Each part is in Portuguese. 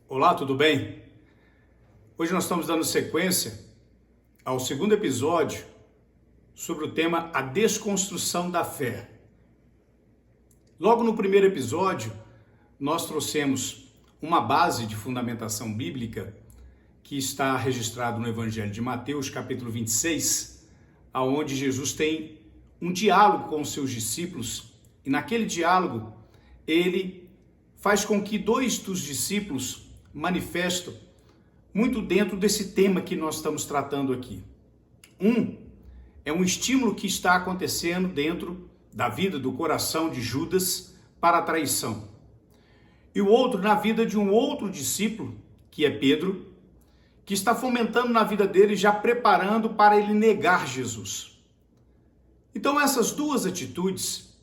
Olá, tudo bem? Hoje nós estamos dando sequência ao segundo episódio sobre o tema A Desconstrução da Fé. Logo no primeiro episódio, nós trouxemos uma base de fundamentação bíblica que está registrado no Evangelho de Mateus, capítulo 26, aonde Jesus tem um diálogo com os seus discípulos e naquele diálogo ele faz com que dois dos discípulos manifestam muito dentro desse tema que nós estamos tratando aqui. Um é um estímulo que está acontecendo dentro da vida, do coração de Judas para a traição. E o outro na vida de um outro discípulo, que é Pedro, que está fomentando na vida dele, já preparando para ele negar Jesus. Então essas duas atitudes,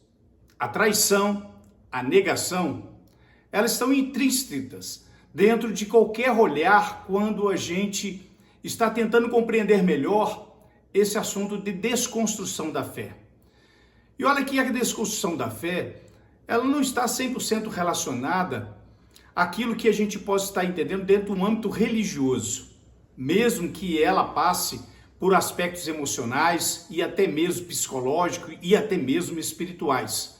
a traição, a negação, elas estão intrínsecas dentro de qualquer olhar quando a gente está tentando compreender melhor esse assunto de desconstrução da fé. E olha que a desconstrução da fé, ela não está 100% relacionada àquilo que a gente possa estar entendendo dentro do âmbito religioso, mesmo que ela passe por aspectos emocionais e até mesmo psicológicos e até mesmo espirituais.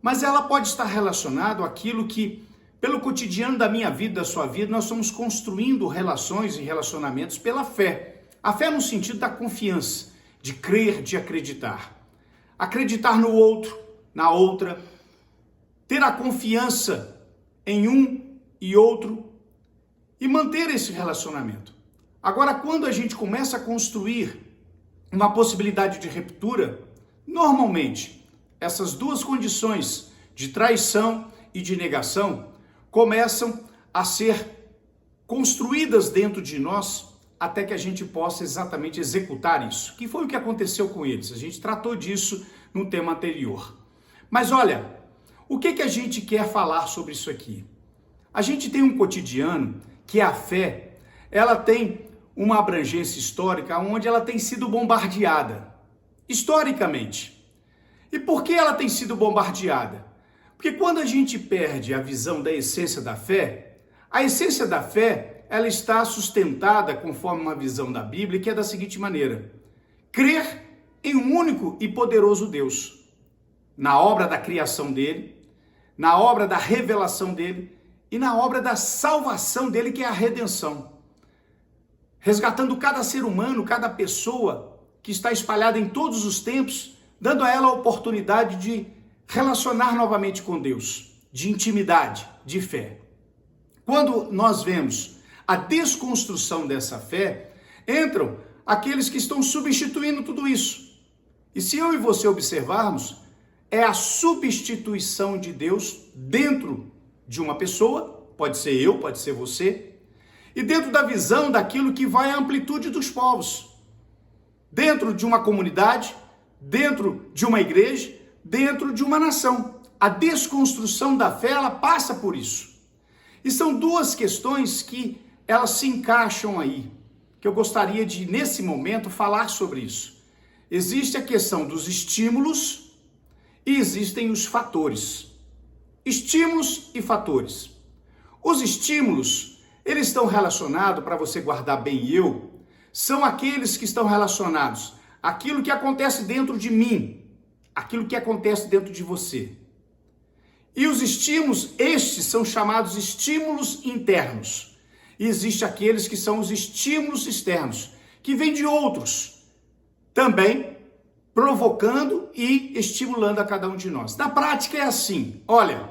Mas ela pode estar relacionada àquilo que pelo cotidiano da minha vida, da sua vida, nós estamos construindo relações e relacionamentos pela fé. A fé no sentido da confiança, de crer, de acreditar. Acreditar no outro, na outra, ter a confiança em um e outro e manter esse relacionamento. Agora, quando a gente começa a construir uma possibilidade de ruptura, normalmente, essas duas condições de traição e de negação começam a ser construídas dentro de nós até que a gente possa exatamente executar isso, que foi o que aconteceu com eles. A gente tratou disso no tema anterior. Mas olha, o que a gente quer falar sobre isso aqui? A gente tem um cotidiano que a fé, ela tem uma abrangência histórica onde ela tem sido bombardeada, historicamente. E por que ela tem sido bombardeada? Porque quando a gente perde a visão da essência da fé, a essência da fé, ela está sustentada conforme uma visão da Bíblia, que é da seguinte maneira: crer em um único e poderoso Deus, na obra da criação dele, na obra da revelação dele e na obra da salvação dele, que é a redenção. Resgatando cada ser humano, cada pessoa que está espalhada em todos os tempos, dando a ela a oportunidade de relacionar novamente com Deus, de intimidade, de fé. Quando nós vemos a desconstrução dessa fé, entram aqueles que estão substituindo tudo isso. E se eu e você observarmos, é a substituição de Deus dentro de uma pessoa, pode ser eu, pode ser você, e dentro da visão daquilo que vai à amplitude dos povos, dentro de uma comunidade, dentro de uma igreja, dentro de uma nação. A desconstrução da fé, ela passa por isso. E são duas questões que elas se encaixam aí, que eu gostaria de, nesse momento, falar sobre isso. Existe a questão dos estímulos e existem os fatores. Estímulos e fatores. Os estímulos, eles estão relacionados, para você guardar bem são aqueles que estão relacionados àquilo que acontece dentro de mim, aquilo que acontece dentro de você. E os estímulos, estes são chamados estímulos internos. E existem aqueles que são os estímulos externos, que vêm de outros, também provocando e estimulando a cada um de nós. Na prática é assim, olha,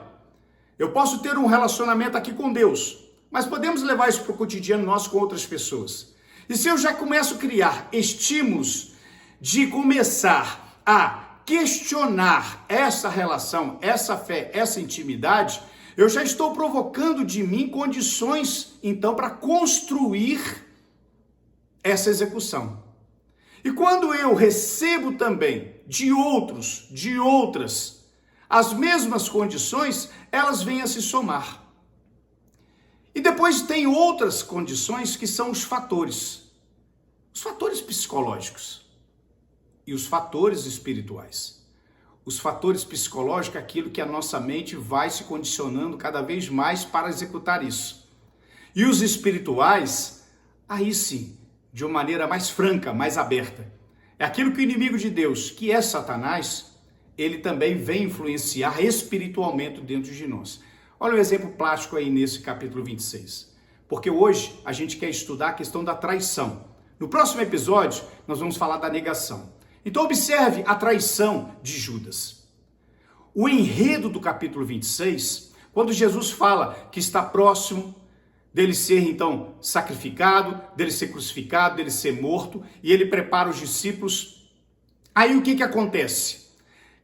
eu posso ter um relacionamento aqui com Deus, mas podemos levar isso para o cotidiano nosso com outras pessoas. E se eu já começo a criar estímulos de começar a questionar essa relação, essa fé, essa intimidade, eu já estou provocando de mim condições, então, para construir essa execução. E quando eu recebo também de outros, de outras, as mesmas condições, elas vêm a se somar. E depois tem outras condições que são os fatores psicológicos e os fatores espirituais. Os fatores psicológicos é aquilo que a nossa mente vai se condicionando cada vez mais para executar isso. E os espirituais, aí sim, de uma maneira mais franca, mais aberta. É aquilo que o inimigo de Deus, que é Satanás, ele também vem influenciar espiritualmente dentro de nós. Olha um exemplo plástico aí nesse capítulo 26. Porque hoje a gente quer estudar a questão da traição. No próximo episódio, nós vamos falar da negação. Então observe a traição de Judas. O enredo do capítulo 26, quando Jesus fala que está próximo dele ser então sacrificado, dele ser crucificado, dele ser morto, e ele prepara os discípulos. Aí o que acontece?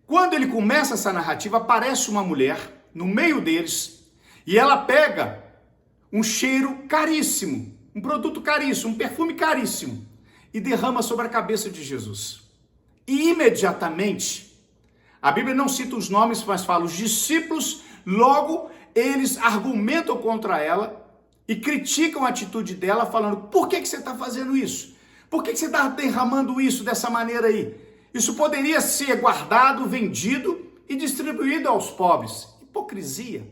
Quando ele começa essa narrativa, aparece uma mulher no meio deles, e ela pega um cheiro caríssimo, um produto caríssimo, um perfume caríssimo, e derrama sobre a cabeça de Jesus. E imediatamente, a Bíblia não cita os nomes, mas fala os discípulos, logo eles argumentam contra ela e criticam a atitude dela, falando: por que você está fazendo isso? Por que você está derramando isso dessa maneira aí? Isso poderia ser guardado, vendido e distribuído aos pobres. Hipocrisia.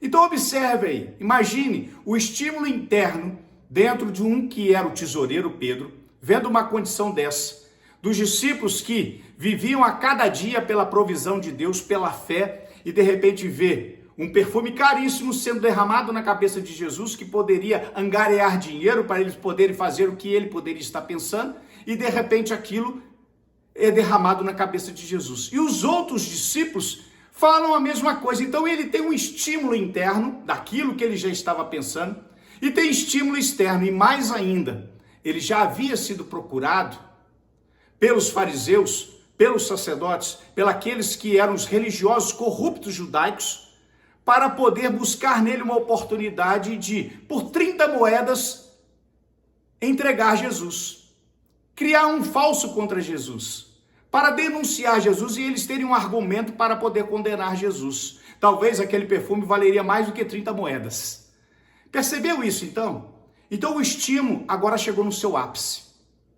Então observe aí, imagine o estímulo interno dentro de um que era o tesoureiro Pedro, vendo uma condição dessa, dos discípulos que viviam a cada dia pela provisão de Deus, pela fé, e de repente vê um perfume caríssimo sendo derramado na cabeça de Jesus, que poderia angariar dinheiro para eles poderem fazer o que ele poderia estar pensando, e de repente aquilo é derramado na cabeça de Jesus. E os outros discípulos falam a mesma coisa. Então ele tem um estímulo interno daquilo que ele já estava pensando, e tem estímulo externo, e mais ainda, ele já havia sido procurado pelos fariseus, pelos sacerdotes, pelos que eram os religiosos corruptos judaicos, para poder buscar nele uma oportunidade de, por 30 moedas, entregar Jesus. Criar um falso contra Jesus, para denunciar Jesus e eles terem um argumento para poder condenar Jesus. Talvez aquele perfume valeria mais do que 30 moedas. Percebeu isso então? Então o estímulo agora chegou no seu ápice,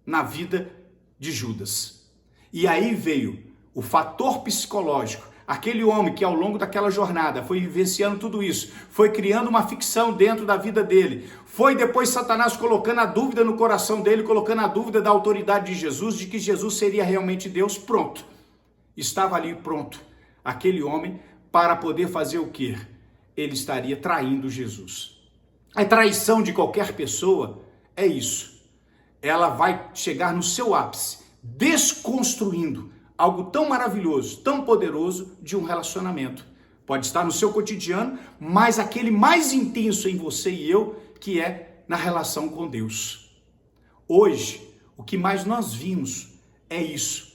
na vida de Judas. E aí veio o fator psicológico. Aquele homem que ao longo daquela jornada foi vivenciando tudo isso, foi criando uma ficção dentro da vida dele, foi depois Satanás colocando a dúvida no coração dele, colocando a dúvida da autoridade de Jesus, de que Jesus seria realmente Deus. Pronto, estava ali pronto, aquele homem, para poder fazer o quê? Ele estaria traindo Jesus. A traição de qualquer pessoa é isso, ela vai chegar no seu ápice, desconstruindo algo tão maravilhoso, tão poderoso de um relacionamento. Pode estar no seu cotidiano, mas aquele mais intenso em você e eu, que é na relação com Deus. Hoje, o que mais nós vimos é isso,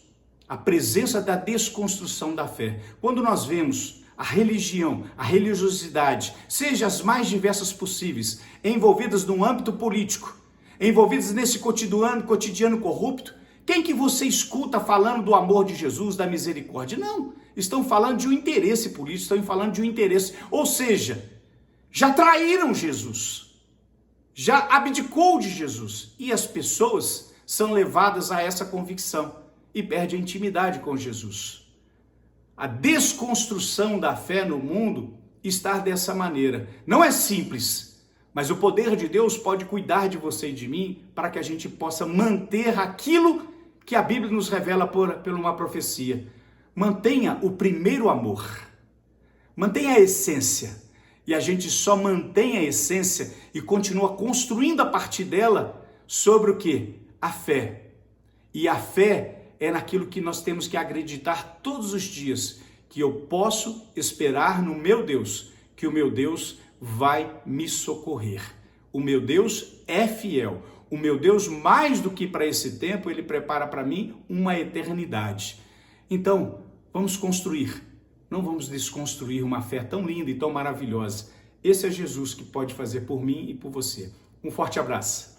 a presença da desconstrução da fé. Quando nós vemos a religião, a religiosidade, seja as mais diversas possíveis, envolvidas no âmbito político, envolvidas nesse cotidiano corrupto, quem que você escuta falando do amor de Jesus, da misericórdia? Não, estão falando de um interesse político, estão falando de um interesse, ou seja, já traíram Jesus, já abdicou de Jesus, e as pessoas são levadas a essa convicção e perdem a intimidade com Jesus. A desconstrução da fé no mundo está dessa maneira. Não é simples, mas o poder de Deus pode cuidar de você e de mim para que a gente possa manter aquilo que a Bíblia nos revela por uma profecia. Mantenha o primeiro amor. Mantenha a essência. E a gente só mantém a essência e continua construindo a partir dela sobre o quê? A fé. E a fé é naquilo que nós temos que acreditar todos os dias, que eu posso esperar no meu Deus, que o meu Deus vai me socorrer. O meu Deus é fiel. O meu Deus, mais do que para esse tempo, ele prepara para mim uma eternidade. Então, vamos construir. Não vamos desconstruir uma fé tão linda e tão maravilhosa. Esse é Jesus que pode fazer por mim e por você. Um forte abraço.